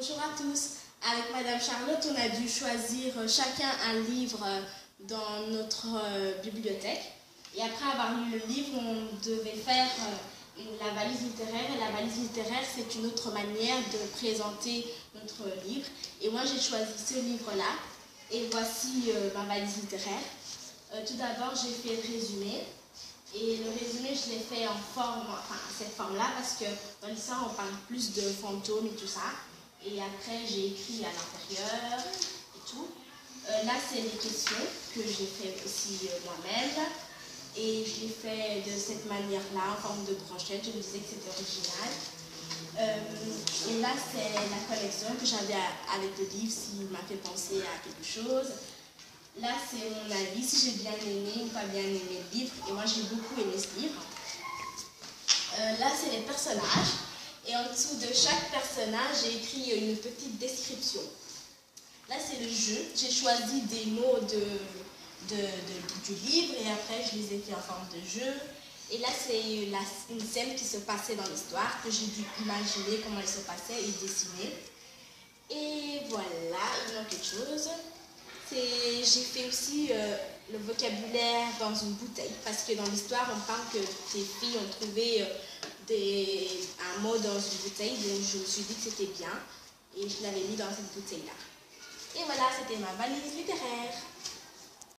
Bonjour à tous. Avec Madame Charlotte, on a dû choisir chacun un livre dans notre bibliothèque. Et après avoir lu le livre, on devait faire la valise littéraire. Et la valise littéraire, c'est une autre manière de présenter notre livre. Et moi, j'ai choisi ce livre-là. Et voici ma valise littéraire. Tout d'abord, j'ai fait le résumé. Et le résumé, je l'ai fait en forme, enfin cette forme-là, parce que dans l'histoire, on parle plus de fantômes et tout ça. Et après, j'ai écrit à l'intérieur et tout. Là, c'est les questions que j'ai fait aussi moi-même. Et je l'ai fait de cette manière-là, en forme de brochette. Je me disais que c'était original. Et là, c'est la collection que j'avais avec le livre, s'il m'a fait penser à quelque chose. Là, c'est mon avis, si j'ai bien aimé ou pas bien aimé le livre. Et moi, j'ai beaucoup aimé ce livre. Là, c'est les personnages. Et en dessous de chaque personnage, j'ai écrit une petite description. Là, c'est le jeu. J'ai choisi des mots du livre et après, je les ai fait en forme de jeu. Et là, c'est une scène qui se passait dans l'histoire, que j'ai dû imaginer comment elle se passait et dessiner. Et voilà, il manque quelque chose. J'ai fait aussi le vocabulaire dans une bouteille, parce que dans l'histoire, on parle que des filles ont trouvé un mot dans une bouteille, donc je me suis dit que c'était bien, et je l'avais mis dans cette bouteille-là. Et voilà, c'était ma valise littéraire.